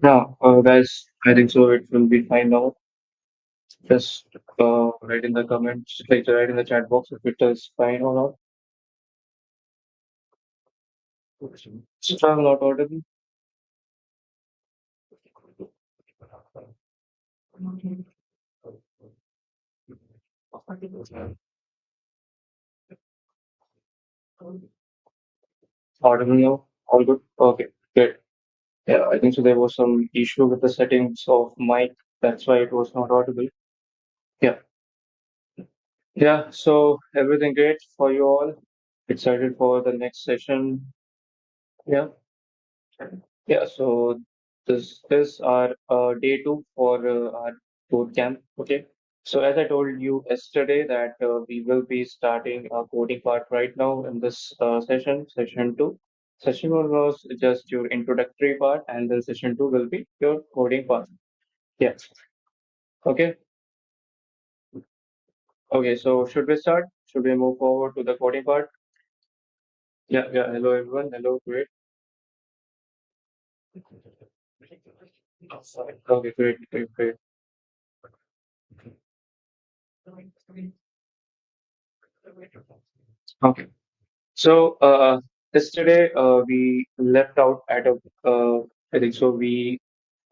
Yeah, guys, I think so. It will be fine now. Just write in the comments, like write in the chat box if it is fine or not. So I'm not audible. Audible now. All good. Okay, great. Yeah, I think so. There was some issue with the settings of mic. That's why it was not audible. Yeah, yeah. So everything great for you all. Excited for the next session. Yeah, yeah. So this is our day two for our boot camp. Okay. So as I told you yesterday that we will be starting our coding part right now in this session two. Session one was just your introductory part, and then session two will be your coding part. Yeah. Okay. Okay. So should we start? Should we move forward to the coding part? Yeah. Yeah. Hello everyone. Hello. Great. Okay. Great. Great. Great. Okay. So yesterday we left out at a I think so we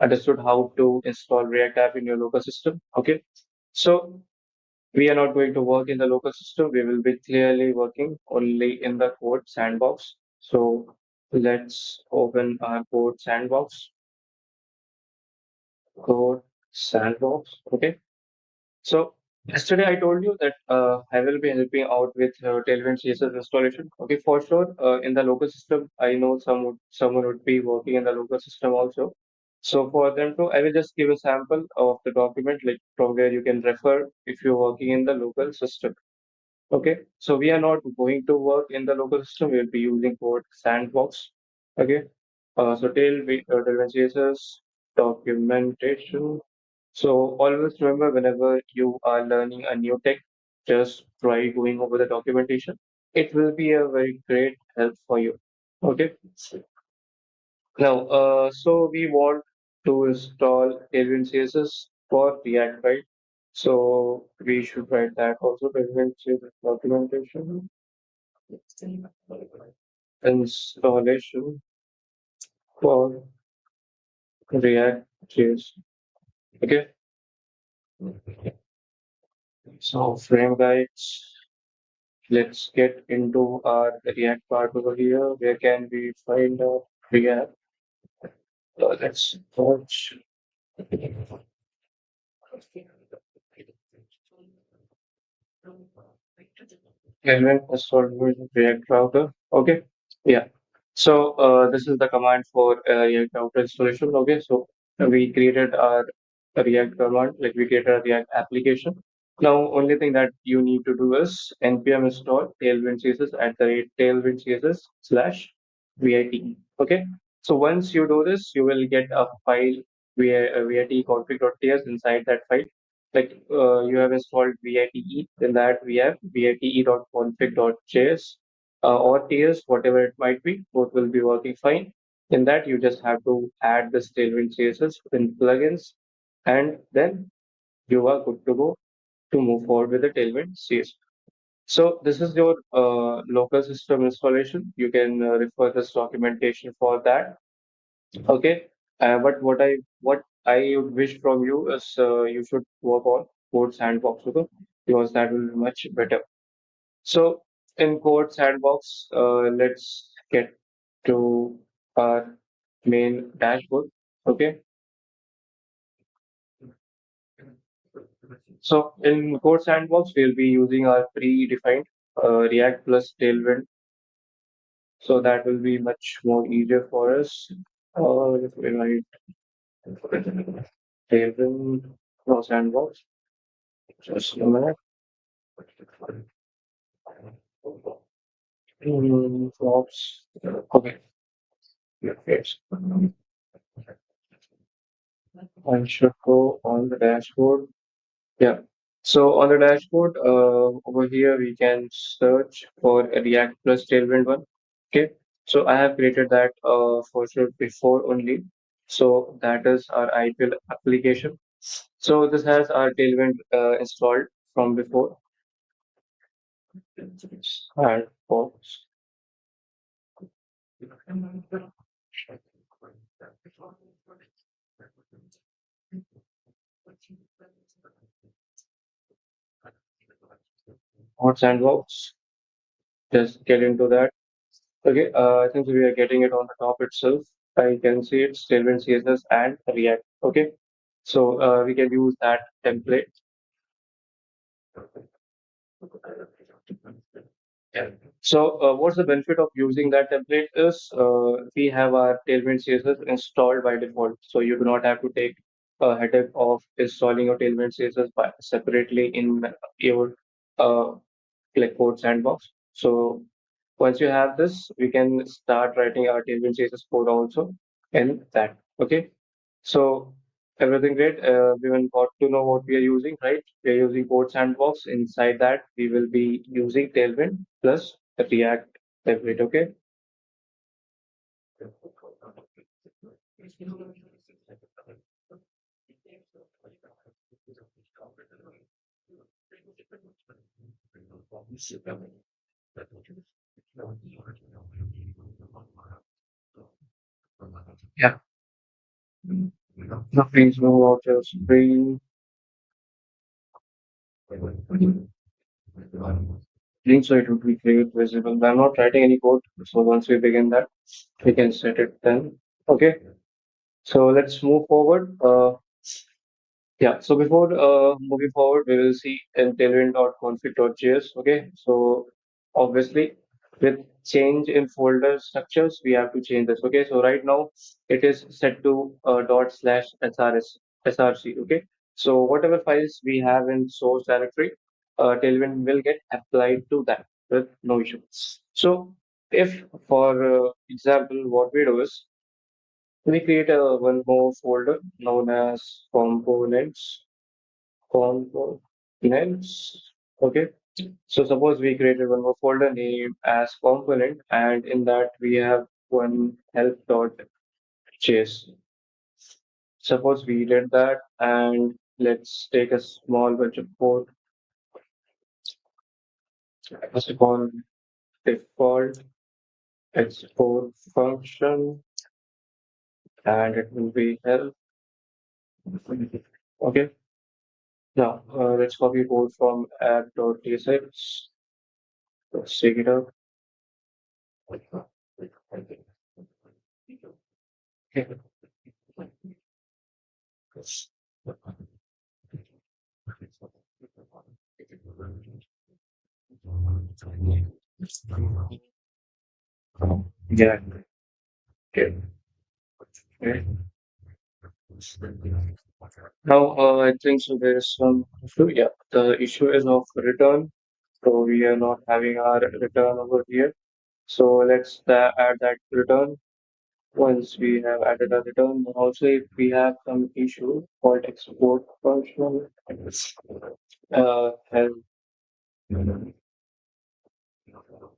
understood how to install React app in your local system. Okay. So we are not going to work in the local system. We will be clearly working only in the code sandbox. So let's open our code sandbox. Code sandbox. Okay. So yesterday I told you that I will be helping out with Tailwind CSS installation. Okay, for sure. In the local system, I know someone would be working in the local system also. So for them to, I will just give a sample of the document, like from where you can refer if you're working in the local system. Okay, so we are not going to work in the local system. We'll be using code sandbox. Okay, so Tailwind CSS documentation. So always remember whenever you are learning a new tech, just try going over the documentation. It will be a very great help for you. Okay. Now, so we want to install Tailwind CSS for React, right? So we should write that also. Tailwind CSS documentation installation for React JS. Okay. So frame guides. Let's get into our React part over here. Where can we find out React? Let's search element installed with React router. Okay. Yeah. So this is the command for React router installation. Okay. So we created our React command, like we created a React application. Now, only thing that you need to do is npm install tailwind css at the rate tailwind css slash vit. Okay. So once you do this, you will get a file vit config.ts. Inside that file, like you have installed VITE, then that we have vite.config.js or TS, whatever it might be, both will be working fine. In that, you just have to add this Tailwind CSS in plugins, and then you are good to go to move forward with the Tailwind CSS. So this is your local system installation. You can refer this documentation for that. Okay. But what I would wish from you is you should work on Code Sandbox, okay? Because that will be much better. So in Code Sandbox, let's get to our main dashboard. Okay. So in Code Sandbox, we'll be using our predefined React plus Tailwind. So that will be much more easier for us. If we write Tailwind plus Sandbox, just a minute. Flops. Okay. Yes. I should go on the dashboard. Yeah. So on the dashboard, over here we can search for a React plus Tailwind one. Okay. So I have created that for sure before only. So that is our IPL application. So this has our Tailwind installed from before. And folks, hot sandbox, just get into that. Okay, I think we are getting it on the top itself. I can see it's Tailwind CSS and React. Okay, so we can use that template. Yeah. So, what's the benefit of using that template is we have our Tailwind CSS installed by default. So you do not have to take a headache of installing your Tailwind CSS separately in your uh, like code sandbox. So once you have this, we can start writing our Tailwind CSS code also in that. Okay. So everything great. We will got to know what we are using, right? We are using Code Sandbox. Inside that, we will be using Tailwind plus the React template. Okay. Yeah. Now please move out your screen. Link so it would be clear visible. I'm not writing any code. So once we begin that, we can set it then. Okay. So let's move forward. Yeah, so before moving forward, we will see in tailwind.config.js. Okay, so obviously with change in folder structures, we have to change this. Okay, so right now it is set to /src. Okay, so whatever files we have in source directory, Tailwind will get applied to that with no issue. So if for example, what we do is we create a one more folder known as components. Okay. So suppose we created one more folder named as component, and in that we have one help.js. Suppose we did that, and let's take a small bunch of code. First of all, default export function, and it will be help. Okay. Now let's copy code from app.tsx. Let's take it up. Okay. Yeah. Okay. Okay. Now, I think so there is some issue. Yeah, the issue is of return. So we are not having our return over here. So let's add that return. Once we have added a return, then also if we have some issue called export function, and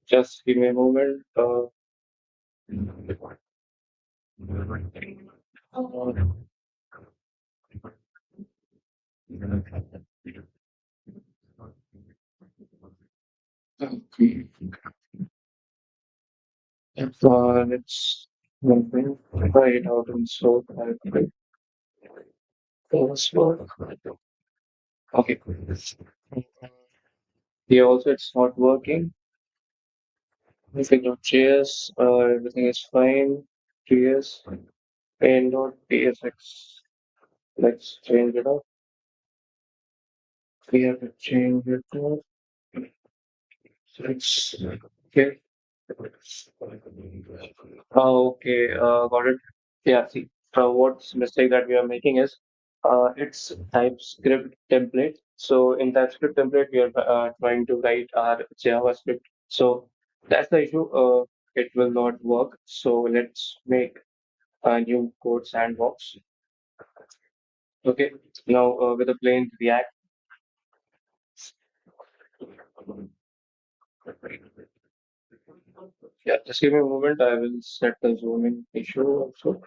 just give me a moment. Okay. Let's try it out and so password. Okay. Here also it's not working. Anything.js, everything is fine. JS and.tsx. Let's change it up. We have to change it up. Let's okay. Okay, got it. Yeah, see, what's mistake that we are making is it's TypeScript template. So in TypeScript template, we are trying to write our JavaScript. So that's the issue. It will not work. So let's make a new code sandbox. Okay. Now with a plain React. Yeah, just give me a moment. I will set the zooming issue also.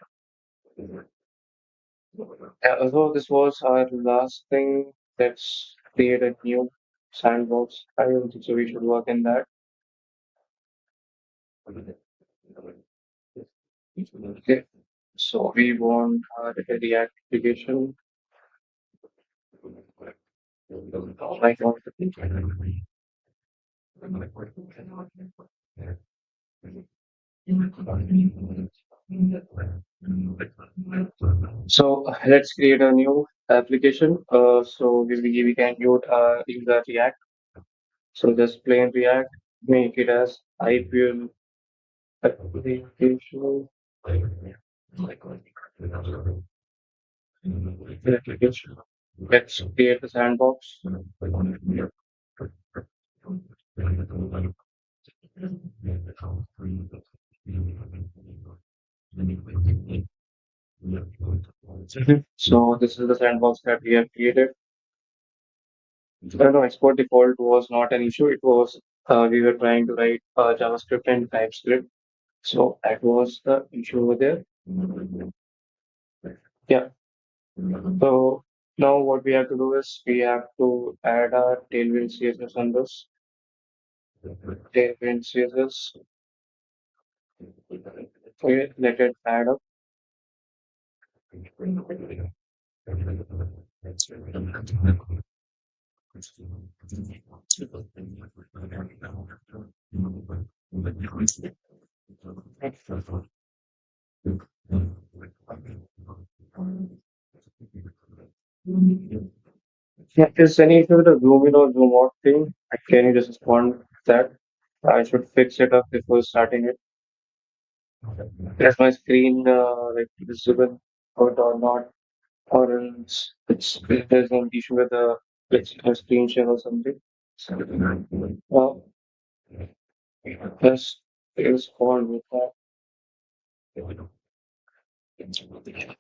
So this was our last thing. Let's create a new sandbox. I don't think so. We should work in that. Okay. So we want our React application. Like what? So let's create a new application. So we can use the React. So just plain React, make it as IPL application. Application. Let's create the sandbox. So this is the sandbox that we have created. No, export default was not an issue. It was we were trying to write JavaScript and TypeScript. So that was the issue over there. Yeah. So now what we have to do is we have to add our Tailwind CSS on this. Tailwind CSS. Okay, let it add up. Yeah, is any issue with the zoom in or zoom out thing? Can you just respond to that? I should fix it up before starting it. Is my screen like visible or not? Or else there's an issue with the screen share or something. Well, just respond with that.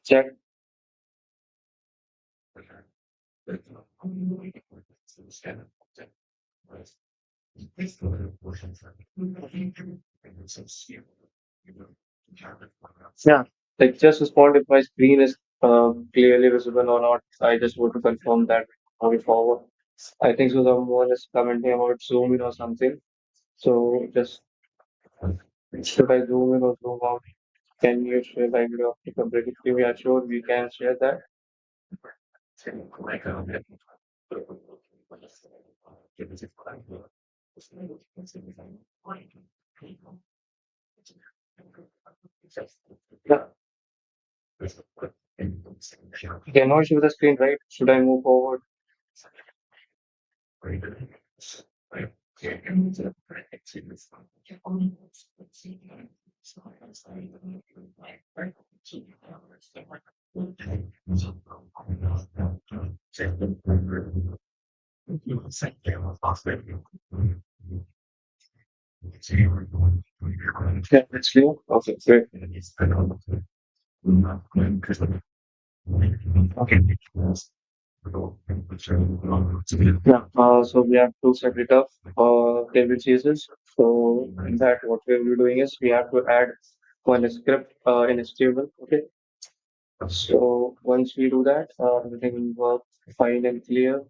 Check. Yeah. Like just respond if my screen is clearly visible or not. I just want to confirm that moving forward. I think so someone is commenting about zoom in or something. So just should I zoom in or zoom out? Can you share the video of the completely? We are sure we can share that. Yeah. Okay, no issue with the screen, right? Should I move forward? Yeah, it's clear. Okay, great. Okay. Yeah, so we have to set it up table chases. So in that, what we will be doing is we have to add one script in HTML. Okay. So once we do that, everything will work fine and clear.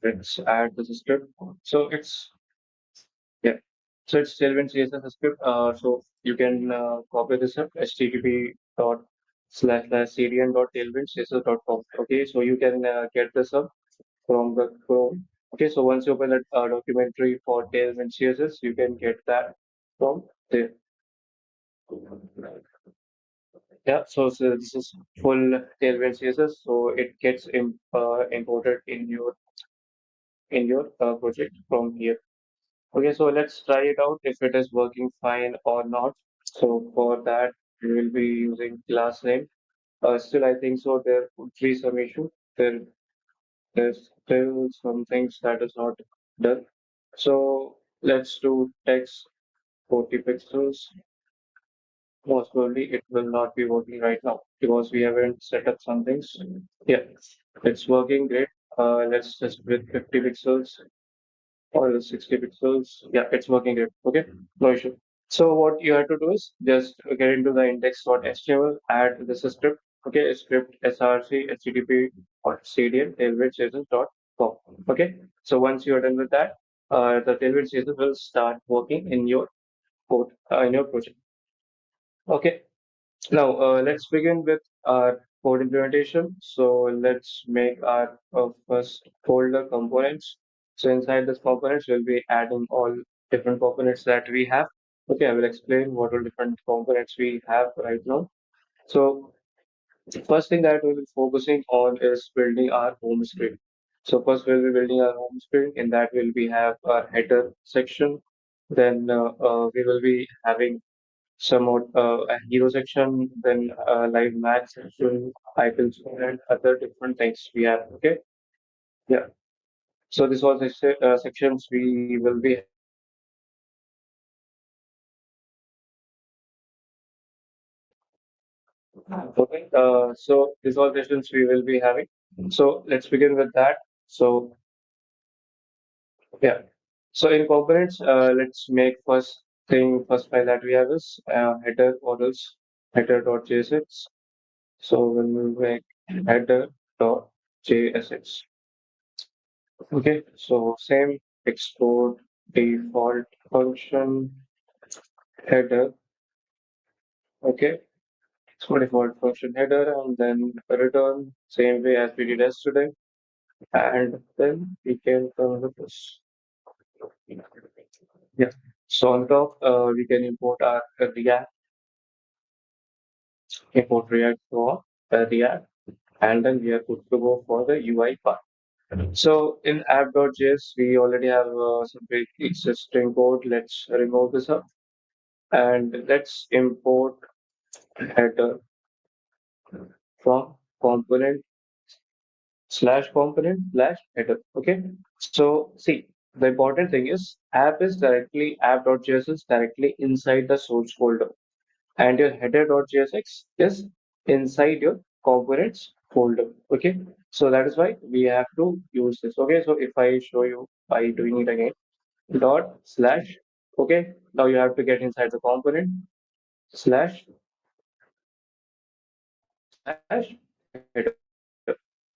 Let's add the script. So it's yeah. So it's Tailwind CSS script. So you can copy this up http dot slash slash cdn dot tailwind css dot com. Okay, so you can get this up from the Chrome. Okay, so once you open that documentary for Tailwind CSS, you can get that from there. Yeah, so this is full Tailwind CSS, so it gets imported in your project from here. Okay, so let's try it out if it is working fine or not. So for that, we will be using class name. Still, I think so. There could be some issue. There's still some things that is not done. So let's do text 40 pixels. Most probably it will not be working right now because we haven't set up some things. Yeah, it's working great. Let's just with 50 pixels or 60 pixels. Yeah, it's working great. Okay, no issue. So what you have to do is just get into the index.html, add this script, okay, script src http or cdn tailwind css.com. Okay, so once you're done with that, the tailwind css will start working in your code in your project. Okay, now let's begin with our code implementation. So let's make our first folder components. So inside this components, we'll be adding all different components that we have. Okay, I will explain what all different components we have right now. So the first thing that we'll be focusing on is building our home screen. So first we'll be building our home screen. In that we'll be have our header section. Then we will be having some more a hero section, then live match section, IPL Score, and other different things we have. Okay, yeah. So this was the sections we will be okay. So these all sessions we will be having. So let's begin with that. So yeah. So in components, let's make first file that we have is header models header.jsx. So we'll make header.jsx. Okay, so same export default function header. Okay, so default function header and then return same way as we did yesterday. And then we can come with this. Yeah. So on top, we can import our React for React, and then we are good to go for the UI part. So in app.js, we already have some big existing code. Let's remove this up and let's import header from component slash header. Okay. So see, the important thing is app.js is directly inside the source folder, and your header.jsx is inside your components folder. Okay. So that is why we have to use this. Okay. So if I show you by doing it again, dot slash. Okay. Now you have to get inside the component slash slash header.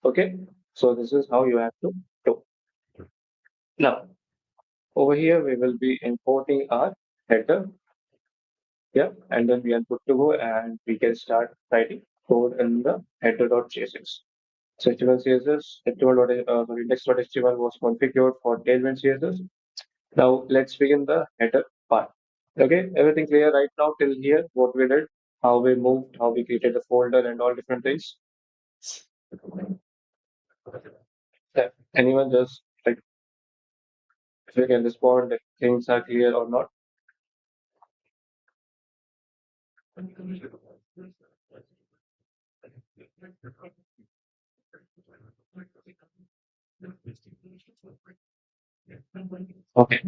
Okay. So this is how you have to do. Now, over here, we will be importing our header. Yeah. And then we are good to go and we can start writing code in the header.jsx. So HTML CSS, index.html was configured for Tailwind CSS. Now let's begin the header part. Okay, everything clear right now till here? What we did, how we moved, how we created the folder, and all different things. Yeah. Anyone just like if you can respond if things are clear or not? Okay.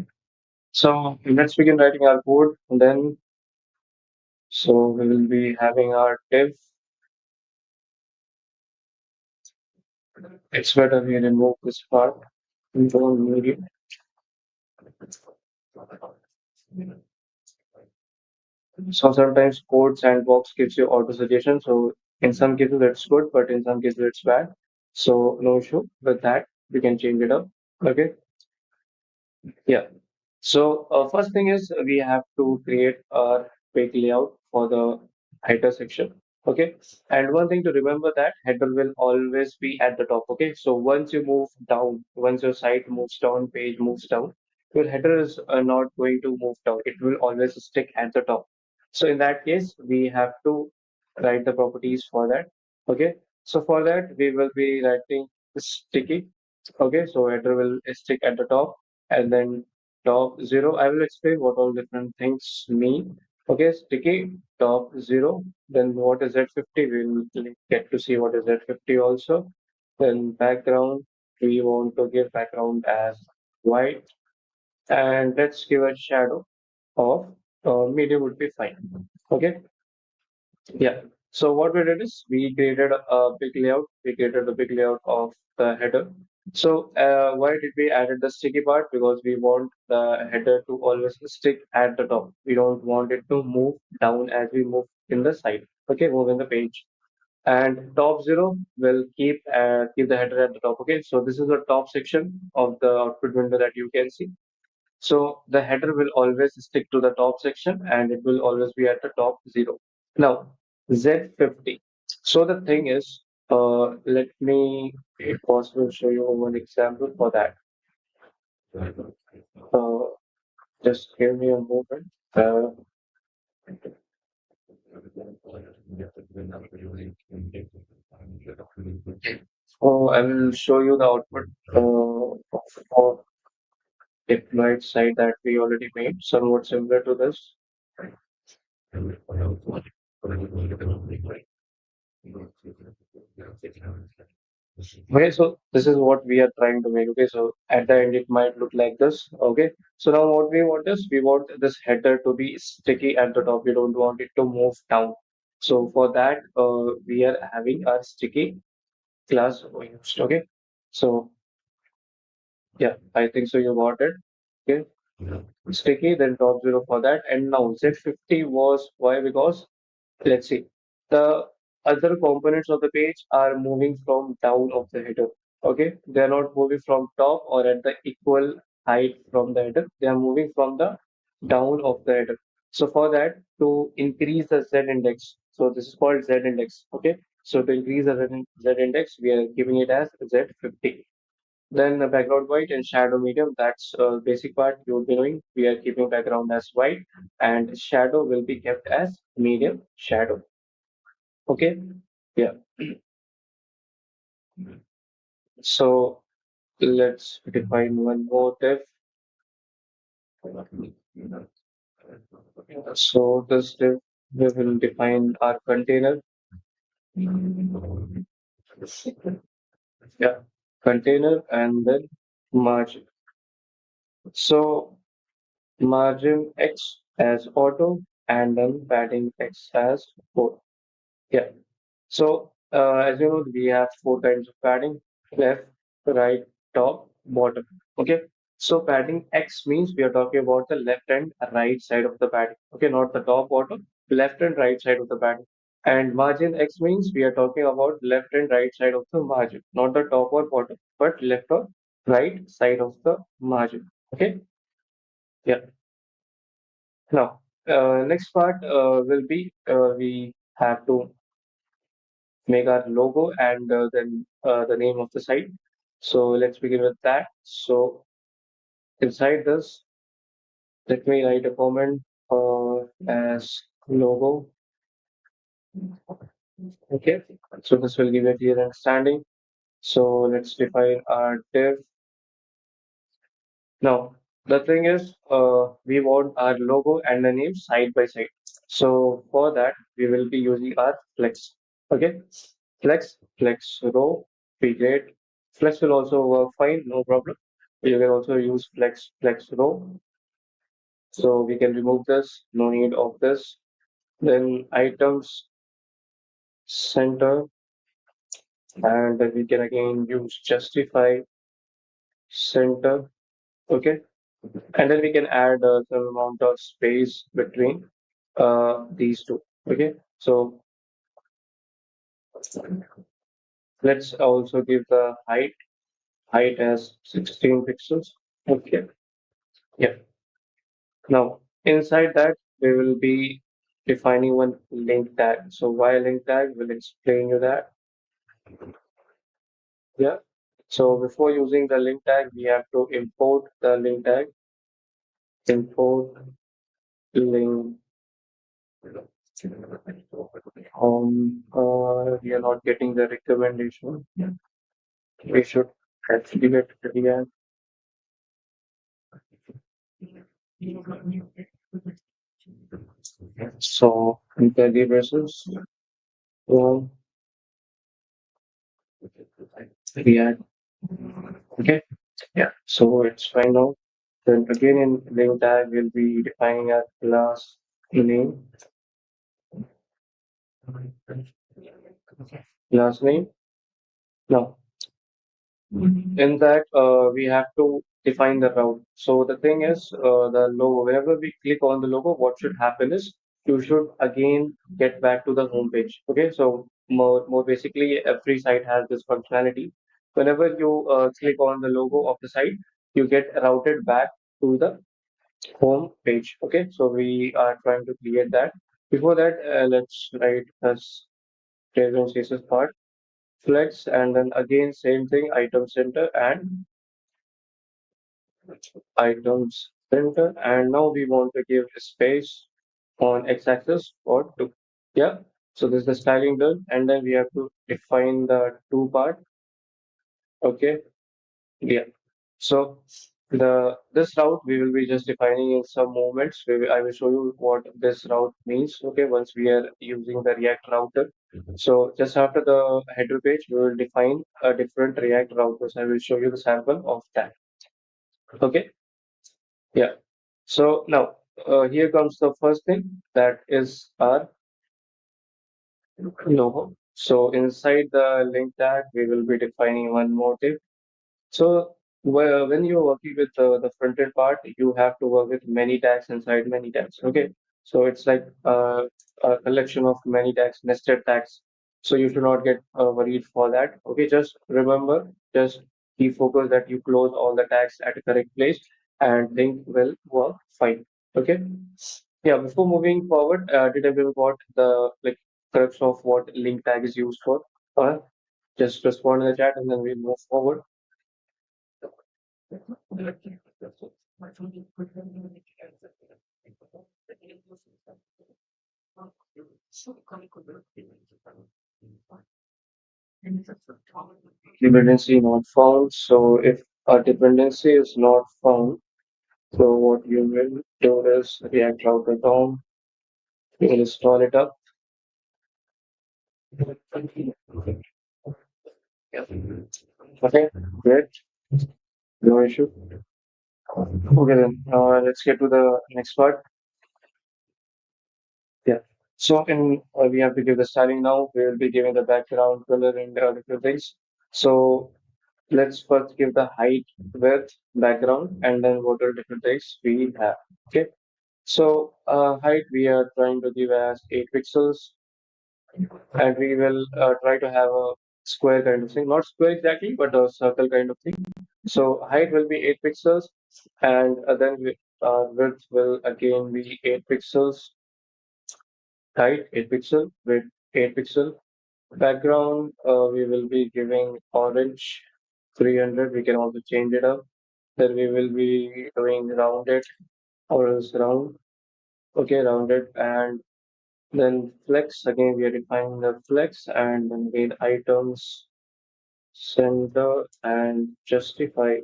So let's begin writing our code, and then so we will be having our div. It's better we remove this part. We don't need it. So sometimes code sandbox gives you auto suggestion. So in some cases it's good, but in some cases it's bad. So no issue with that. We can change it up. Okay. Yeah. So first thing is we have to create a page layout for the header section. Okay. And one thing to remember that header will always be at the top. Okay. So once you move down, once your site moves down, page moves down, your header is not going to move down. It will always stick at the top. So in that case, we have to write the properties for that. Okay. So for that, we will be writing sticky. Okay. So header will stick at the top and then top zero. I will explain what all different things mean. Okay, sticky top zero. Then what is Z50? We'll get to see what is Z50 also. Then background, we want to give background as white, and let's give a shadow of medium would be fine. Okay, yeah. So what we did is we created a big layout. We created a big layout of the header. So why did we added the sticky part? Because we want the header to always stick at the top. We don't want it to move down as we move in the side. Okay, move in the page. And top zero will keep the header at the top. Okay, so this is the top section of the output window that you can see. So the header will always stick to the top section and it will always be at the top zero. Now, Z50. So the thing is, let me, if possible, show you one example for that. Uh, just give me a moment. So I will show you the output for deployed site that we already made, somewhat similar to this. Okay, so this is what we are trying to make. Okay, so at the end it might look like this. Okay, so now what we want is we want this header to be sticky at the top. We don't want it to move down. So for that, we are having our sticky class used. Okay, so yeah, I think so. You got it. Okay, sticky, then top zero for that. And now Z50 was why? Because let's see. The other components of the page are moving from down of the header. Okay, they are not moving from top or at the equal height from the header. They are moving from the down of the header. So for that, to increase the Z index, so this is called Z index. Okay, so to increase the Z index, we are giving it as Z50. Then the background white and shadow medium, that's basic part you will be knowing. We are keeping background as white and shadow will be kept as medium shadow. Okay. Yeah. So let's define one more div. So this div we will define our container. Yeah. Container and then margin. So margin X as auto and then padding X as 4. Yeah. So, as you know, we have four kinds of padding: left, right, top, bottom. Okay. So, padding X means we are talking about the left and right side of the padding. Okay, not the top, bottom, left and right side of the padding. And margin X means we are talking about left and right side of the margin, not the top or bottom, but left or right side of the margin. Okay. Yeah. Now, next part will be we have to make our logo and then the name of the site. So let's begin with that. So inside this, let me write a comment as logo. Okay. So this will give you a clear understanding. So let's define our div. Now, the thing is, we want our logo and the name side by side. So for that, we will be using our flex. Okay, flex row, be great. Flex will also work fine, no problem. You can also use flex row. So we can remove this, no need of this. Then items center, and then we can again use justify center. Okay, and then we can add some amount of space between these two. Okay, so let's also give the height as 16 pixels. Okay, yeah. Now inside that we will be defining one link tag. So why link tag? We'll explain you that. Yeah. So before using the link tag, we have to import the link tag. Import link. We are not getting the recommendation. We should actually get React. So curly braces, um, React. Okay. Yeah. So it's fine now. Then again in link tag, we'll be defining a class name. Class name. Now In that, we have to define the route. So the thing is, the logo, whenever we click on the logo, what should happen is you should again get back to the home page. Okay, so more basically, every site has this functionality. Whenever you click on the logo of the site, you get routed back to the home page. Okay, so we are trying to create that. Before that, let's write as Tailwind CSS part, flex, and then again same thing, item center and items center. And now we want to give space on x-axis for two. Yeah. So this is the styling done, and then we have to define the two part. Okay. Yeah. So the this route we will be just defining in some moments. I will show you what this route means. Okay, once we are using the React router. So just after the header page, we will define a different React routers. I will show you the sample of that. Okay, yeah. So now here comes the first thing that is our logo. So inside the link tag, we will be defining one more tip. So when you're working with the front-end part, you have to work with many tags inside many tags. Okay, so it's like a collection of many tags, nested tags. So you should not get worried for that. Okay, just remember, just keep focused that you close all the tags at a correct place, and things will work fine. Okay. Yeah. Before moving forward, did everyone got the like crux of what link tag is used for? Just respond in the chat, and then we'll move forward. Dependency not found. So if a dependency is not found, so what you will do is React router down, you will install it up. Okay, great, no issue. Okay then, let's get to the next part. Yeah. So in we have to give the styling now. We will be giving the background color and different things. So let's first give the height, width, background, and then what are different things we have. Okay. So height we are trying to give as 8 pixels, and we will try to have a square kind of thing, not square exactly, but a circle kind of thing. So height will be 8 pixels, and then width will again be 8 pixels. Height 8 pixel, width 8 pixel. Background we will be giving orange 300. We can also change it up. Then we will be doing rounded or else round. Okay, rounded, and then flex, again we are defining the flex, and then with items center and justify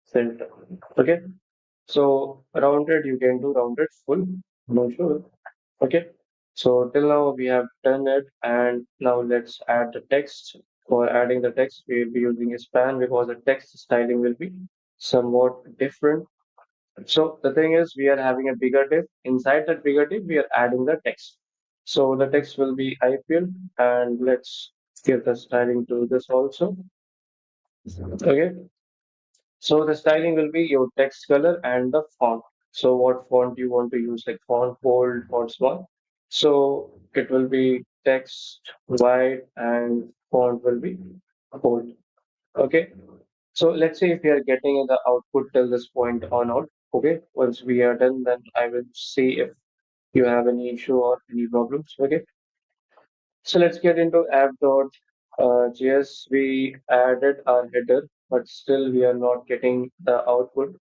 center. Okay, so rounded you can do rounded full, no sure. Okay, so till now we have done it, and now let's add the text. For adding the text, we will be using a span because the text styling will be somewhat different. So the thing is, we are having a bigger div. Inside that bigger div, we are adding the text. So the text will be IPL, and let's give the styling to this also. Okay. So the styling will be your text color and the font. So what font you want to use, like font bold, font small. So it will be text white and font will be bold. Okay. So let's say if we are getting the output till this point or not. Okay. Once we are done, then I will see if you have any issue or any problems. Okay. So let's get into app.js. We added our header, but still we are not getting the output.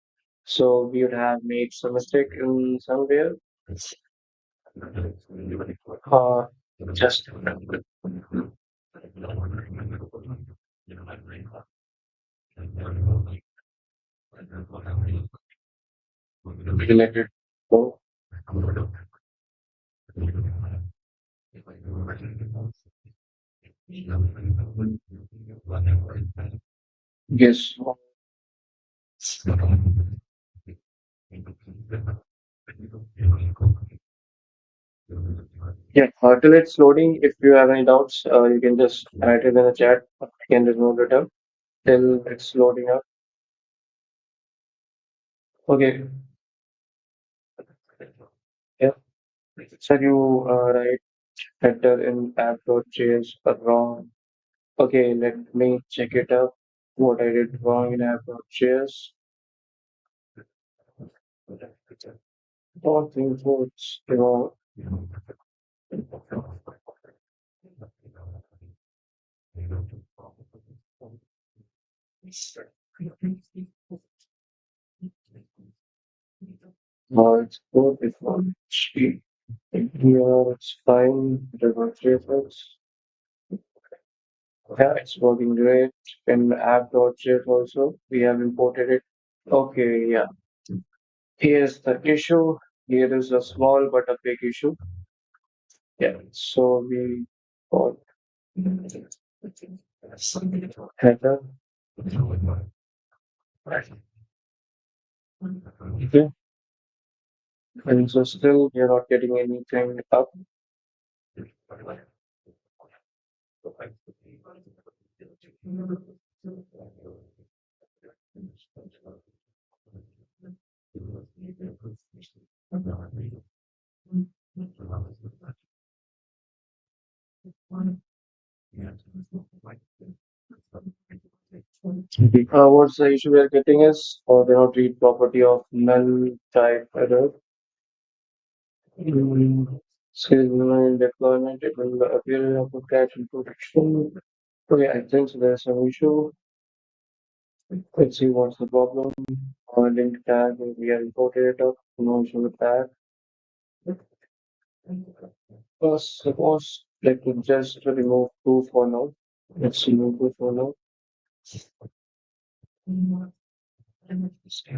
So we would have made some mistake in somewhere. Uh, just related. So, yes. Yeah. Till it's loading, if you have any doubts, you can just write it in the chat. I can remove it up. till it's loading up. Okay. Yeah. So you write header in app.js are wrong. Okay, let me check it up. What I did wrong in app.js. Don't think what's wrong. It's good. It's not cheap. Yeah, it's fine. JavaScript. Yeah, it's working great. In app.js also, we have imported it. Okay, yeah. Here's the issue. Here is a small but a big issue. Yeah. So we got header. Okay. And so still you're not getting anything up. What's the issue we are getting is or cannot read property of null type error. Skill deployment, it will appear of a catch in production. Okay, I think so there's some issue. Let's see what's the problem. Link tag, we have imported it up. No issue with that. First, suppose like to just remove two for now. Let's remove two for now.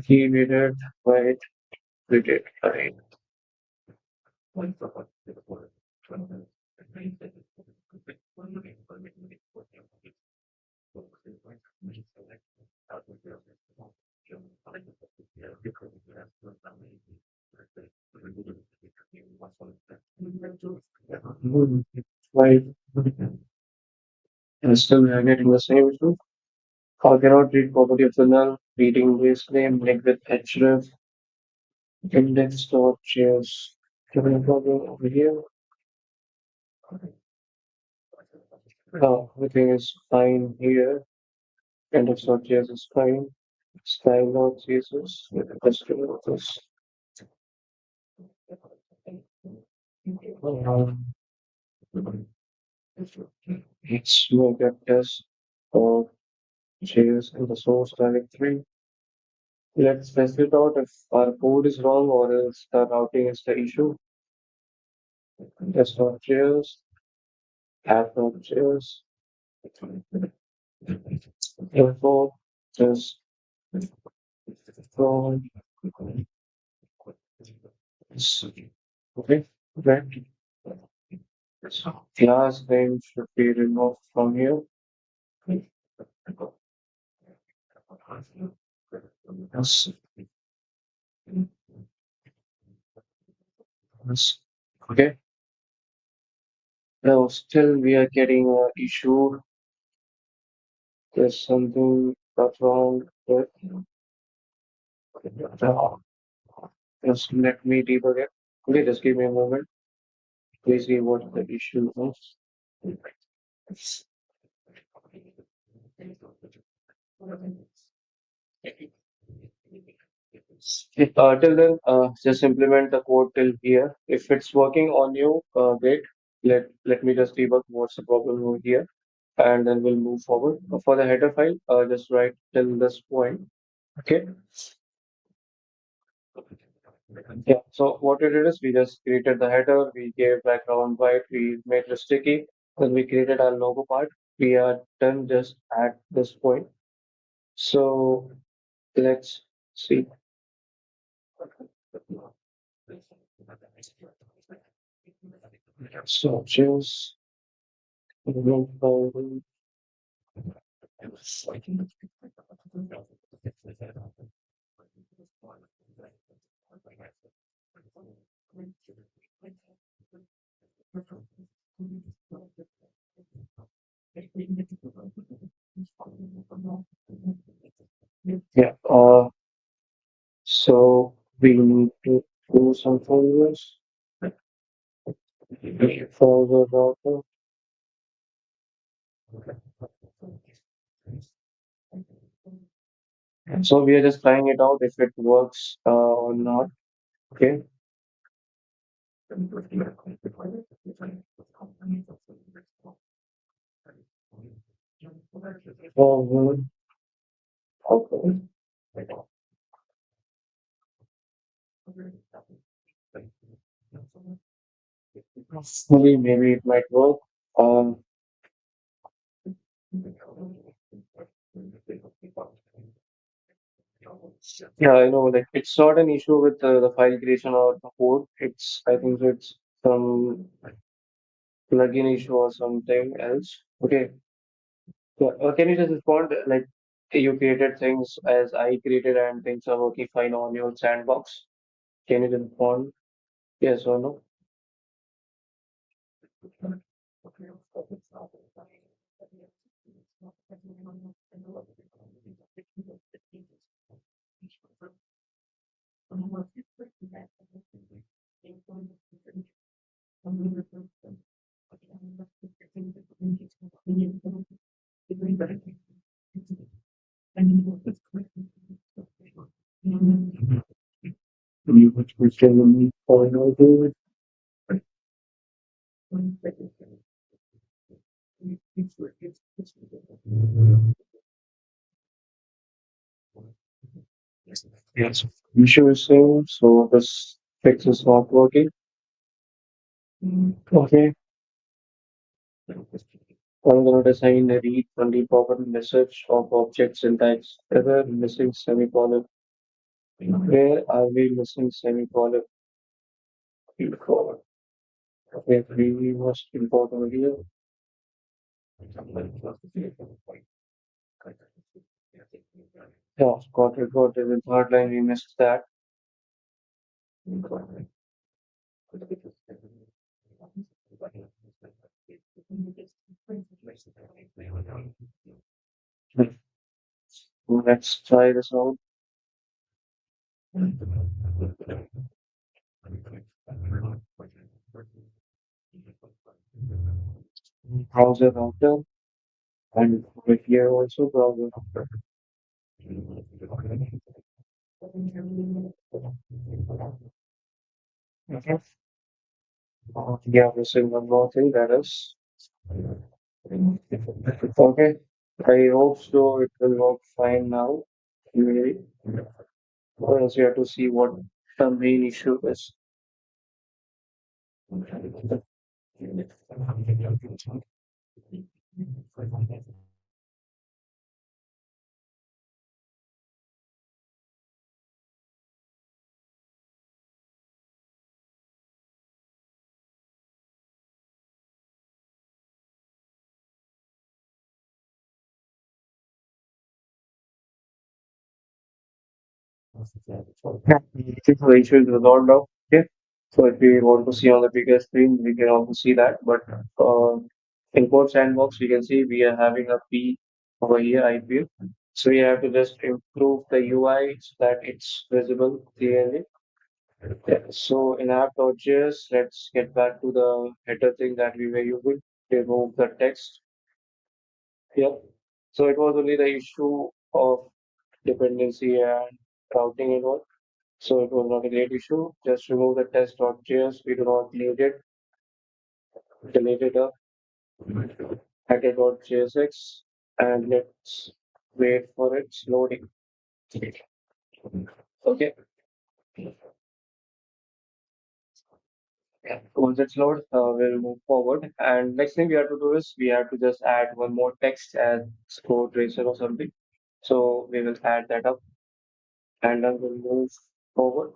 He did it, right? We did, right? Right. And still we are getting the same issue. I cannot read property of the null. Reading this name linked with href index.js. Given a problem over here. Everything is fine here. Index.js is fine. Style.css. Let's do this. Um, Let's make a test for JS in the source directory. Let's test it out if our code is wrong or else the routing is the issue. Test.js, app.js, info, just from okay, right. Class name should be removed from here. Yes, yes. Okay. Now still we are getting a issue. There's something that's wrong with just let me debug it. Okay, just give me a moment. Please see what the issue is. Till then, just implement the code till here. If it's working on you, great. Let me just debug what's the problem over here, and then we'll move forward. For the header file, just write till this point. Okay. Yeah. So what we did is we just created the header, we gave background white, we made it sticky, then we created our logo part. We are done just at this point. So let's see. So choose Uh, so we need to do some folders for the router. So we are just trying it out if it works or not. Okay. Forward. Okay. Maybe it might work. Um, yeah, I know. Like it's not an issue with the file creation or the code. I think it's some plugin issue or something else. Okay. So, can you just respond like you created things as I created and things are working fine on your sandbox? Can you just respond yes or no? You would tell me for no do yes. You should assume so this fix is not working. Okay. I'm going to assign a read only proper message of object syntax error missing semicolon. Where are we missing semicolon? Before. Okay, we must import over here. Yeah, got it. In third line, we missed that. Let's try this out. Browser router and over here also browser router. Okay. Yeah, missing one more thing that is okay. I hope so. It will work fine now. Maybe. Or else you have to see what the main issue is. Yeah, if the issue is resolved now. Okay. So if we want to see on the bigger screen, we can also see that. But uh, in code sandbox, we can see we are having a P over here, IPL. So we have to just improve the UI so that it's visible clearly. Yeah. So in app.js, let's get back to the header thing that we were using. Remove the text. Yeah. So it was only the issue of dependency and routing and all. So it was not a great issue. Just remove the test.js. We do not need it. Delete it up. Header.jsx and let's wait for its loading. Okay. Yeah. Once it's loaded, we'll move forward. And next thing we have to do is we have to just add one more text as score tracer or something. So we will add that up and then we'll move forward.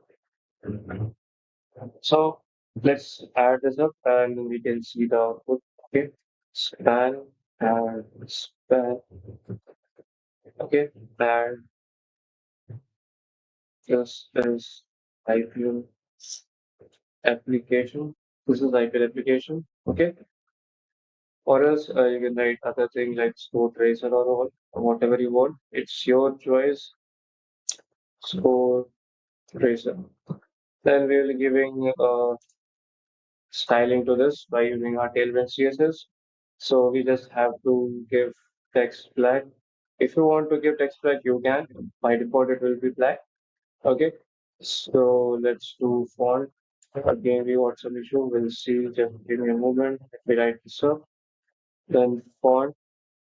So let's add this up and we can see the output. Okay. Span and span. Okay. And just as IPL application. This is IPL application. Okay. Or else you can write other things like store tracer or all, or whatever you want. It's your choice. score tracer. Then we will be giving styling to this by using our Tailwind CSS. So we just have to give text black. If you want to give text black, you can. By default, it will be black. Okay. So let's do font. Again, we want some issue. We'll see. Just give me a moment. Let me write this up. Then font,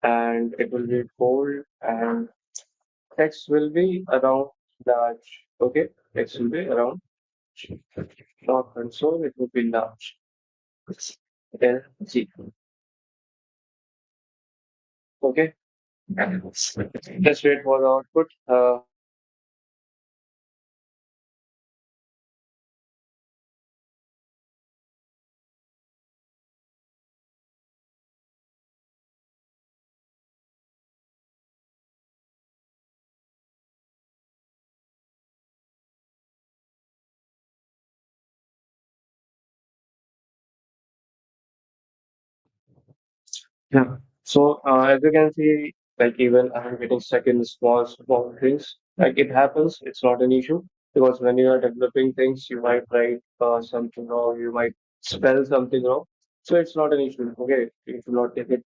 and it will be bold, and text will be around large. Okay. Text will be around not console. It will be large. LG. Okay. Let's wait for the output. Yeah. So as you can see, like even I'm getting stuck in small things. Like it happens, it's not an issue because when you are developing things, you might write something wrong, you might spell something wrong. So it's not an issue. Okay, you should not take it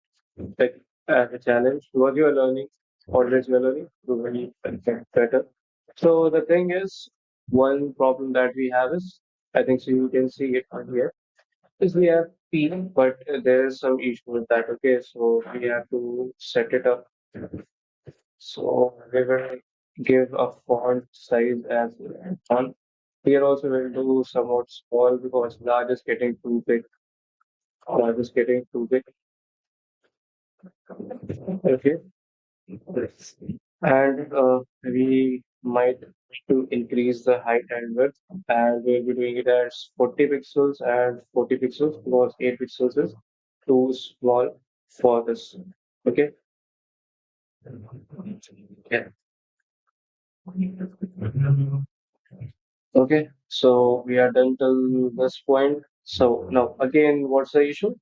like as a challenge because you are learning. Always you are learning to really get better. So the thing is, one problem that we have is, I think so you can see it on here. Yes, we have P, but there is some issue with that. Okay, so we have to set it up. So we will give a font size as one. Here also we'll do somewhat small because large is getting too big. Large is getting too big. Okay, and we might need to increase the height and width, and we'll be doing it as 40 pixels and 40 pixels because 8 pixels is too small for this. Okay. Yeah. Okay. So we are done till this point. So now again, what's the issue?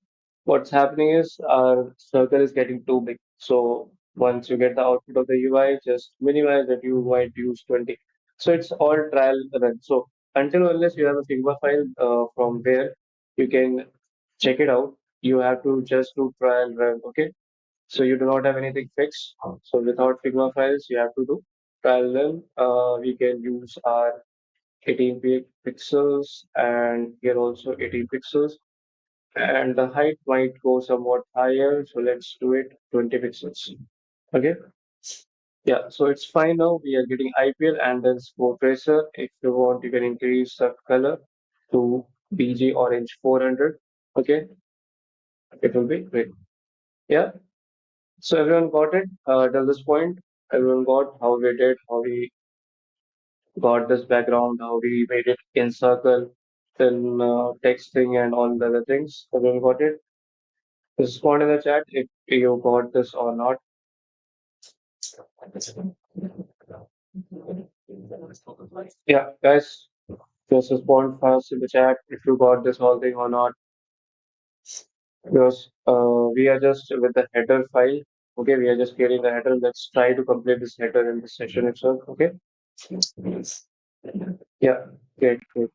What's happening is our circle is getting too big. So once you get the output of the UI, just minimize that you might use 20. So it's all trial run. So until unless you have a Figma file from where you can check it out, you have to just do trial run. Okay. So you do not have anything fixed. So without Figma files, you have to do trial run. We can use our 18 pixels and here also 18 pixels and the height might go somewhat higher, so let's do it 20 pixels. Okay. Yeah, so it's fine now. We are getting IPL and then score tracer. If you want, you can increase the color to BG orange 400. Okay, it will be great. Yeah, so everyone got it till this point. Everyone got how we did, how we got this background, how we made it in circle, then texting and all the other things. Everyone got it. Respond in the chat if you got this or not. Yeah, guys, just respond fast in the chat if you got this whole thing or not. Because we are just with the header file. Okay, we are just creating the header. Let's try to complete this header in the session itself. Okay. Yeah, great, great.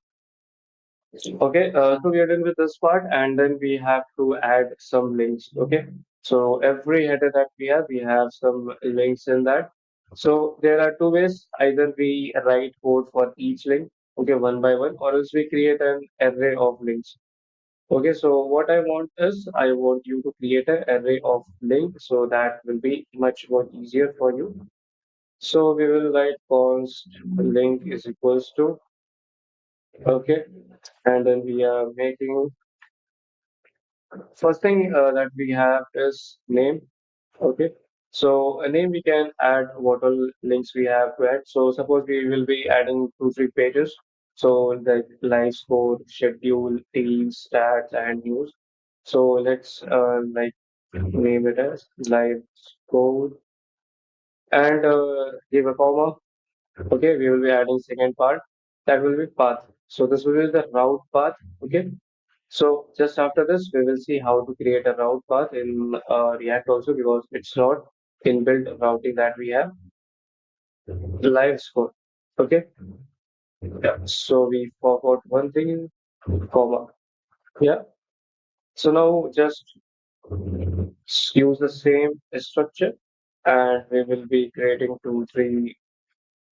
Okay, so we are done with this part, and then we have to add some links. Okay, so every header that we have some links in that. So there are two ways: either we write code for each link, okay, one by one, or else we create an array of links. Okay, so what I want is I want you to create an array of links, so that will be much more easier for you. So we will write const link is equals to okay, and then we are making. First thing that we have is name. Okay. So a name we can add what all links we have to add. So suppose we will be adding two, three pages. So like live score, schedule, teams, stats, and news. So let's like name it as live score and give a comma. Okay, we will be adding second part. That will be path. So this will be the route path. Okay. So just after this, we will see how to create a route path in React also because it's not inbuilt routing that we have. Live score. Okay. Yeah. So we forgot one thing, comma. Yeah. So now just use the same structure and we will be creating two, three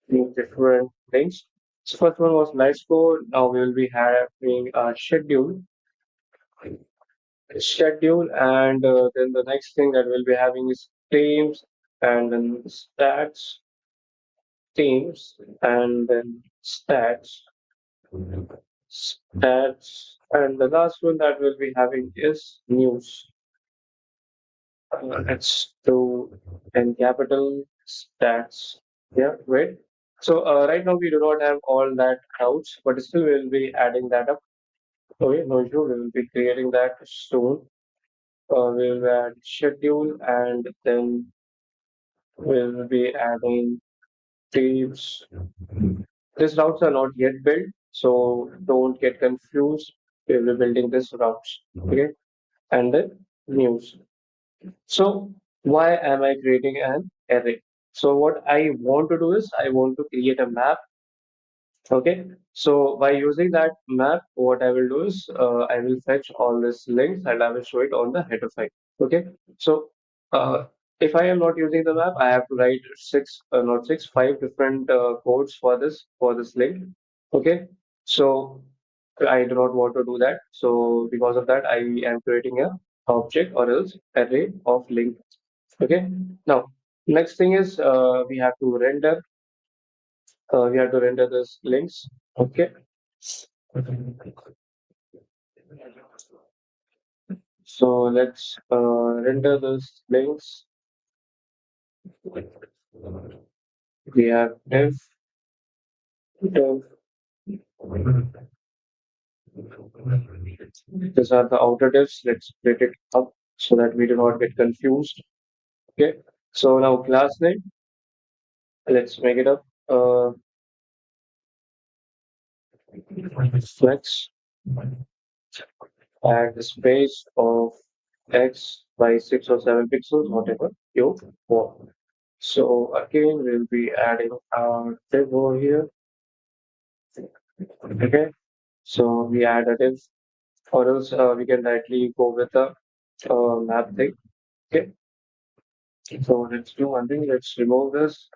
new different things. So first one was night score. Now we will be having a schedule, and then the next thing that we'll be having is teams, and then teams, and then stats, and the last one that we'll be having is news. Let's do in capital stats. Yeah, right. So right now we do not have all that outs, but still we'll be adding that up. Okay, no issue. We will be creating that soon. We'll add schedule, and then we'll be adding teams. These routes are not yet built, so don't get confused. We'll be building these routes. Okay, and then news. So why am I creating an array? So what I want to do is I want to create a map. Okay. So by using that map, what I will do is I will fetch all these links and I will show it on the header file. Okay. So uh, if I am not using the map, I have to write not six, five different codes for this link. Okay. So I do not want to do that. So because of that, I am creating a object or else array of link. Okay. Now, next thing is we have to render this links. Okay. So let's render this links. We have div. These are the outer divs. Let's split it up so that we do not get confused. Okay. So now class name. Let's make it up. Flex and the space of x by 6 or 7 pixels, whatever you want. So again, we'll be adding our div over here. Okay. So we add a div, or else we can directly go with the map thing. Okay. So let's do one thing. Let's remove this.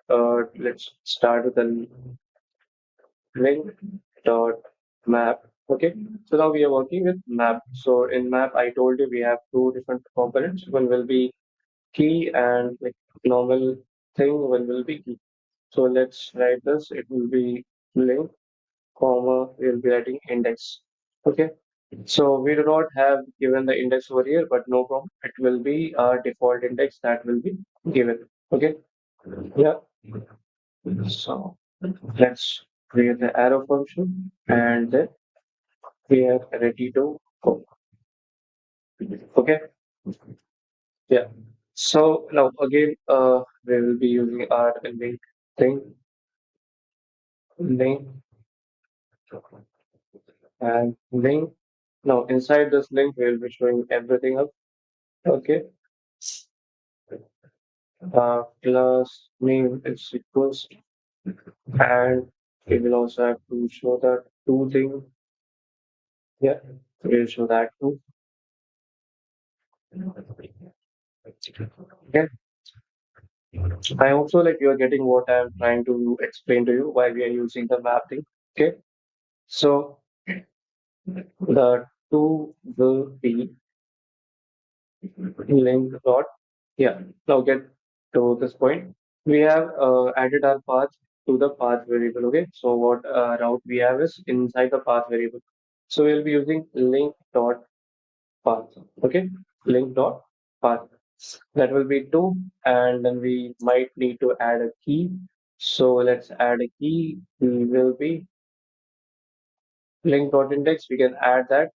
Let's start with the link dot map. Okay. So now we are working with map. So in map, I told you we have two different components. One will be key and like normal thing. One will be key. So let's write this. It will be link, comma. We'll be writing index. Okay. So we do not have given the index over here, but no problem. It will be a default index that will be given. Okay. Yeah. So let's create the arrow function and then we are ready to go. Okay. Yeah. So now again, we will be using our thing, link and link. Now inside this link, we'll be showing everything up. Okay. Class name is equals and we will also have to show that two thing. Yeah, we'll show that too. Okay. I also like you are getting what I'm trying to explain to you why we are using the map thing. Okay. So the two will be linked dot. Yeah. Now get to this point. We have added our path to the path variable. Okay. So what route we have is inside the path variable. So we'll be using link dot path. Okay. Link dot path. That will be two, and then we might need to add a key. So let's add a key. We will be link dot index. We can add that.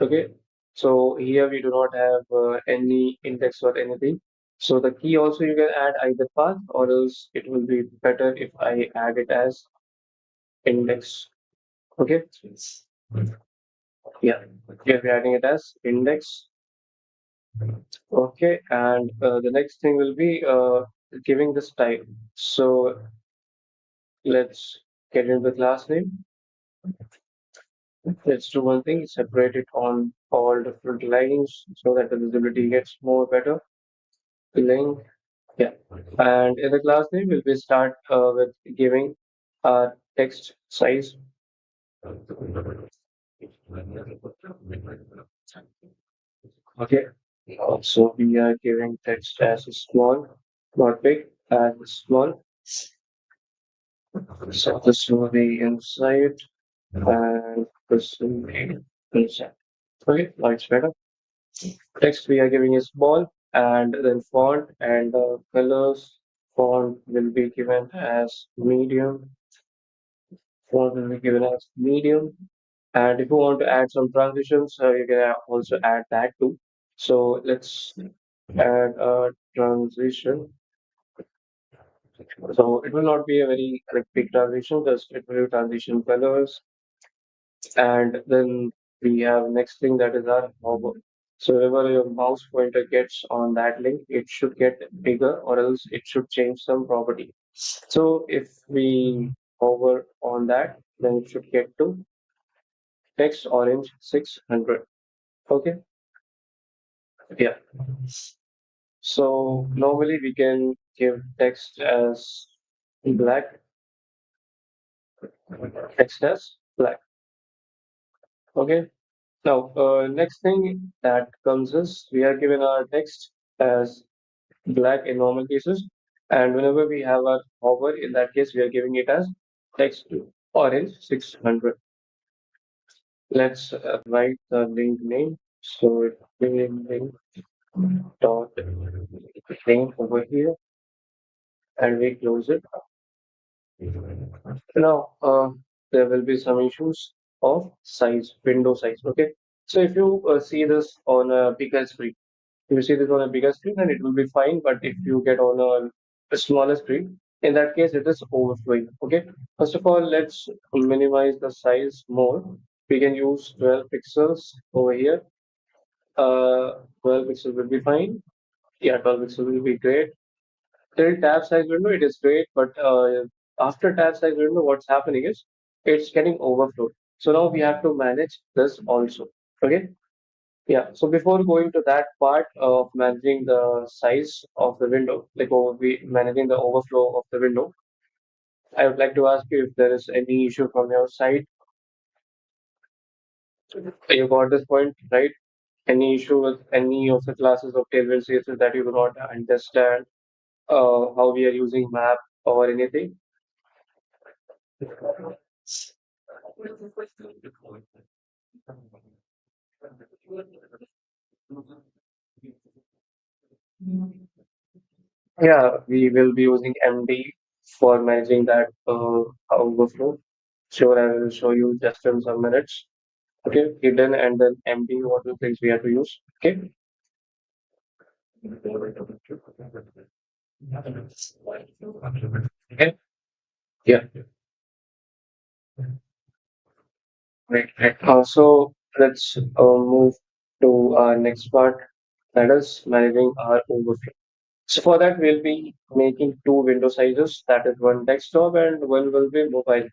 Okay. So here we do not have any index or anything. So the key also you can add either path or else it will be better if I add it as index. Okay. Yeah. Here we're adding it as index. Okay. And the next thing will be giving this type. So let's get into the class name. Let's do one thing, separate it on all different lines so that the visibility gets more better. Link, yeah. And in the class name, we'll be start with giving text size. Okay. Also, we are giving text as small, not big, as small. So this will be inside and this will be inside. Okay, now it's better. Text we are giving is small and then font and colors. Font will be given as medium. Font will be given as medium. And if you want to add some transitions, you can also add that too. So let's add a transition. So it will not be a very like big transition, just it will be transition colors. And then we have next thing that is our hover. So whenever your mouse pointer gets on that link, it should get bigger or else it should change some property. So if we hover on that, then it should get to text orange 600. Okay. Yeah. So normally we can give text as black, text as black. Okay. Now, next thing that comes is we are given our text as black in normal cases, and whenever we have a hover, in that case, we are giving it as text orange 600. Let's write the link name. So it link dot name over here, and we close it. Now, there will be some issues of size, window size. Okay. So if you see this on a bigger screen, if you see this on a bigger screen, then it will be fine. But if you get on a smaller screen, in that case, it is overflowing. Okay. First of all, let's minimize the size more. We can use 12 pixels over here. 12 pixels will be fine. Yeah, 12 pixels will be great. Till tab size window, it is great, but after tab size window, what's happening is it's getting overflowed. So now we have to manage this also. Okay. Yeah. So before going to that part of managing the size of the window, like managing the overflow of the window, I would like to ask you if there is any issue from your side. You got this point, right? Any issue with any of the classes of Tailwind CSS that you do not understand, how we are using map or anything? Yeah, we will be using MD for managing that overflow. Sure, I will show you just in some minutes. Okay, hidden and then MD, what are the things we have to use. Okay. Okay. Yeah. Right. Right. So let's move to our next part, that is managing our overflow. So for that, we'll be making two window sizes. That is one desktop and one will be mobile.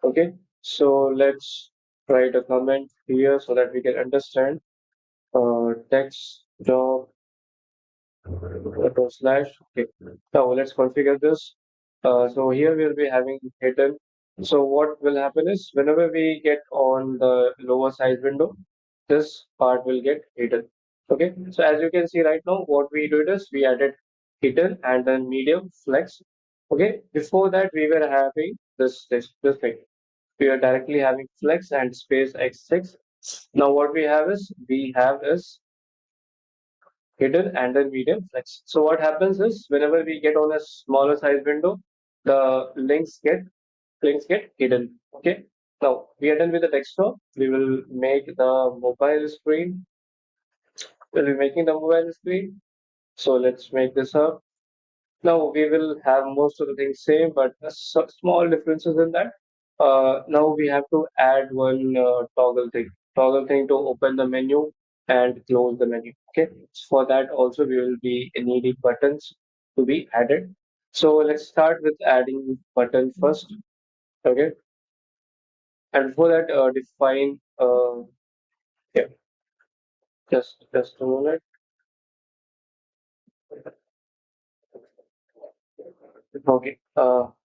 Okay. So let's write a comment here so that we can understand. Desktop slash. Okay. Now let's configure this. So here we'll be having hidden. So what will happen is whenever we get on the lower size window, this part will get hidden. Okay. So as you can see right now, what we did is we added hidden and then medium flex. Okay. Before that, we were having this thing. We are directly having flex and space x6. Now what we have is hidden and then medium flex. So what happens is whenever we get on a smaller size window, the links get hidden. Okay. Now we are done with the desktop. We will make the mobile screen. We'll be making the mobile screen. So let's make this up. Now we will have most of the things same, but small differences in that. Now we have to add one toggle thing to open the menu and close the menu. Okay, for that also we will be needing buttons to be added. So let's start with adding button first. Okay, and before that, define. Yeah, just a moment. Okay.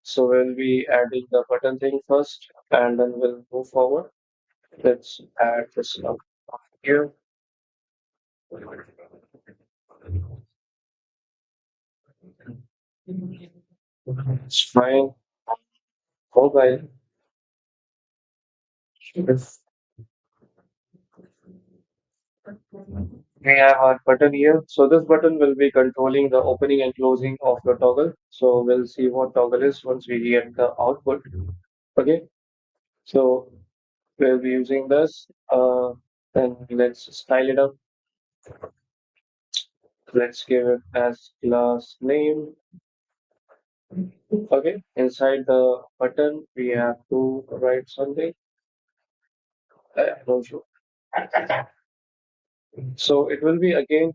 So we'll be adding the button thing first, and then we'll move forward. Let's add this up here. It's fine. Mobile. We have our button here. So this button will be controlling the opening and closing of your toggle. So we'll see what toggle is once we get the output. Okay. So we'll be using this. Then let's style it up. Let's give it as class name. Okay. Inside the button, we have to write something. No issue. So it will be again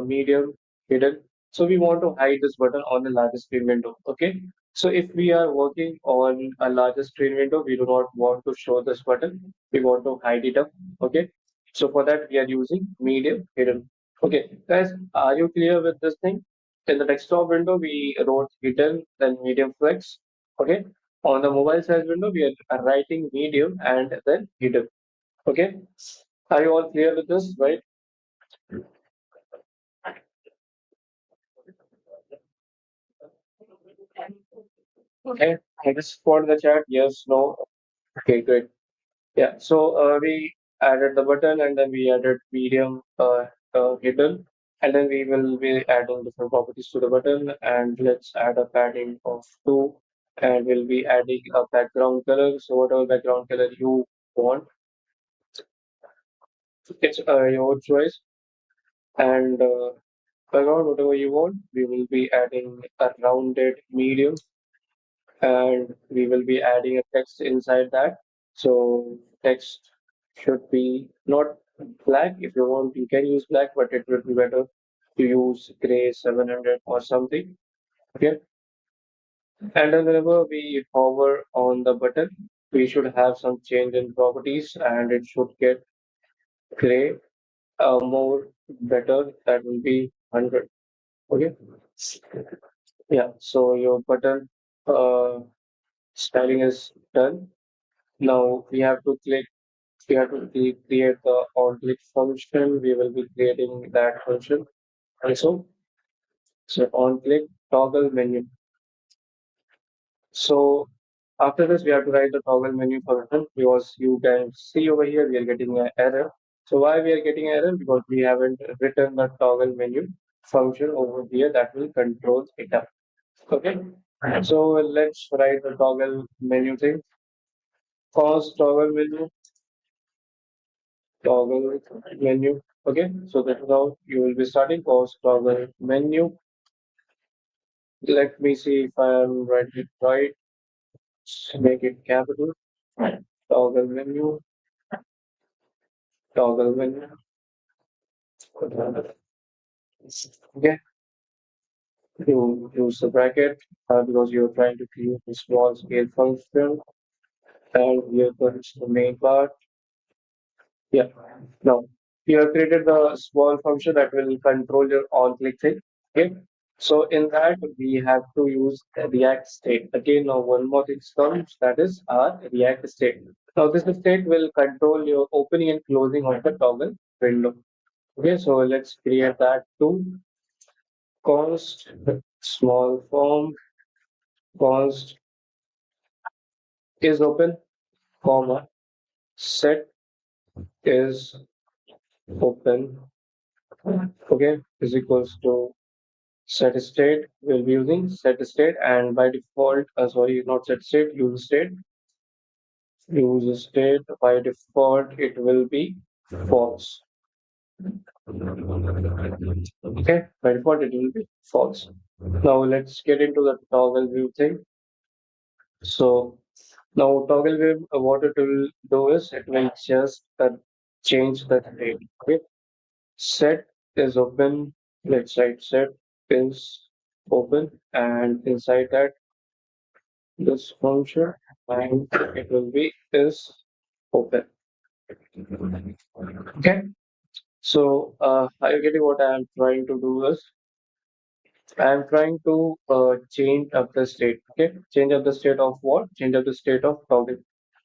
medium hidden. So we want to hide this button on the larger screen window. Okay. So if we are working on a larger screen window, we do not want to show this button. We want to hide it up. Okay. So for that, we are using medium hidden. Okay. Guys, are you clear with this thing? In the desktop window, we wrote hidden, then medium flex. Okay. On the mobile size window, we are writing medium and then hidden. Okay. Are you all clear with this, right? Okay, I just for the chat, yes, no. Okay, good. Yeah, so we added the button and then we added medium hidden, and then we will be adding different properties to the button. And let's add a padding of 2, and we'll be adding a background color. So whatever background color you want, it's your choice. And background, whatever you want, we will be adding a rounded medium, and we will be adding a text inside that. So text should be not black. If you want, you can use black, but it would be better to use gray 700 or something. Okay. And then whenever we hover on the button, we should have some change in properties and it should get gray, more better. That will be 100. Okay. Yeah. So your button styling is done. Now we have to create the on-click function. We will be creating that function also. So on-click toggle menu. So after this, we have to write the toggle menu function because you can see over here we are getting an error. So why we are getting an error? Because we haven't written the toggle menu function over here that will control it up. Okay. So let's write the toggle menu thing. Cause toggle menu. Okay, so that is how you will be starting course toggle menu. Let me see if I am writing it right. Make it capital. Toggle menu, toggle menu. Okay, you use the bracket because you're trying to create a small scale function, and here comes the main part. Yeah. Now, you have created the small function that will control your on-click thing. Okay. So in that, we have to use the React state. Again, now one more thing comes, that is our React state. Now this state will control your opening and closing of the toggle window. Okay, so let's create that too. Const small form const is open, comma set is open. Okay, is equals to set state. We'll be using set state, and by default, sorry, not set state, use state. Use state by default, it will be false. Okay, by default, it will be false. Now let's get into the toggle view thing. So now toggle view, what it will do is it will just change the state. Okay, set is open. Let's write set is open, and inside that this function. and it will be is open. Okay. So, are you getting what I am trying to do is I am trying to change up the state. Okay. Change up the state of what? Change up the state of toggle.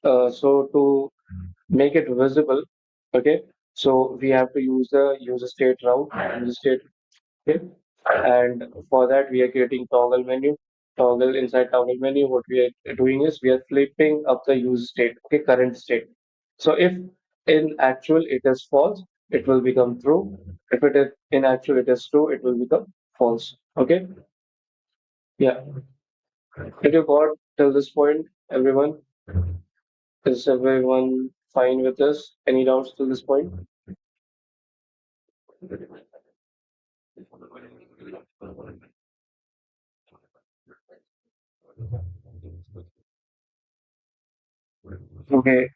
So to make it visible, okay. So we have to use the user state route, user state. Okay. And for that, we are creating toggle menu. Toggle inside toggle menu, what we are doing is we are flipping up the user state, okay, current state. So if in actual it is false, it will become true. If it is in actual it is true, it will become false. Okay. Yeah. Did you got till this point, everyone? Is everyone fine with this? Any doubts till this point? Okay,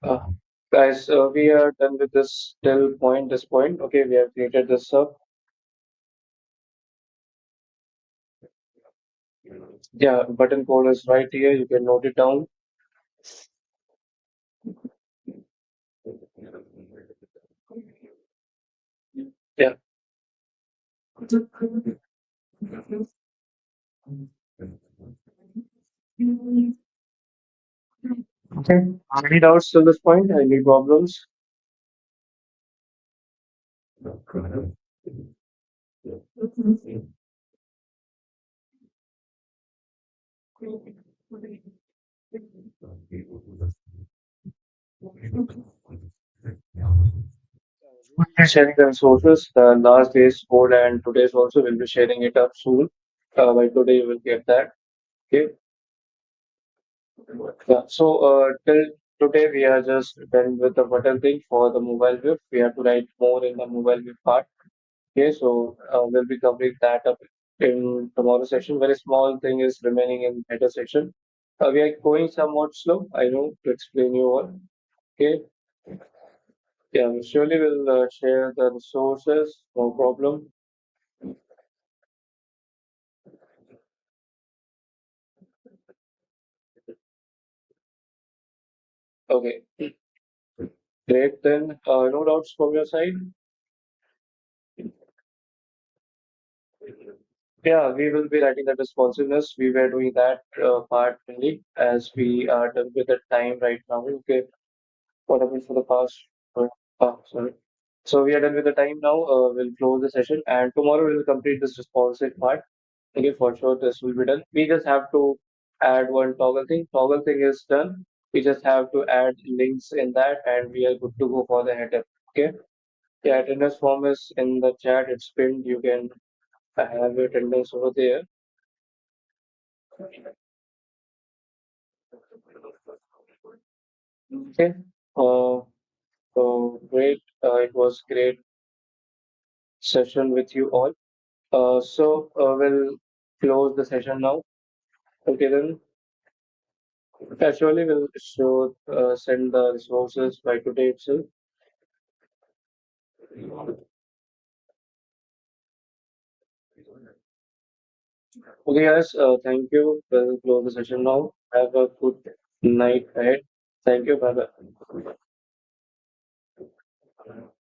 guys, we are done with this till point, this point. Okay, we have created this up. Yeah, button code is right here. You can note it down. Yeah. Okay. Any doubts till this point? Any problems? We'll be sharing the resources. The last day's code and today's also will be sharing it up soon. By today you will get that. Okay. Yeah. So till today we are just done with the button thing for the mobile web. We have to write more in the mobile web part. Okay, so we'll be covering that up in tomorrow's session. Very small thing is remaining in header section. We are going somewhat slow, I know, to explain you all. Okay, yeah, we surely will share the resources, no problem. Okay, great then. No doubts from your side? Yeah, we will be writing the responsiveness. We were doing that part only as we are done with the time right now. Okay, what happened for the past? Sorry. So we are done with the time now. We'll close the session, and tomorrow we'll complete this responsive part. Okay, for sure this will be done. We just have to add one toggle thing. Toggle thing is done. We just have to add links in that, and we are good to go for the header. Okay. The attendance form is in the chat. It's pinned. You can have your attendance over there. Okay. Uh, so great. It was great session with you all. We'll close the session now. Okay then. Surely will show send the resources by today itself. Okay, guys. Thank you. We'll close the session now. Have a good night ahead. Thank you. Bye bye.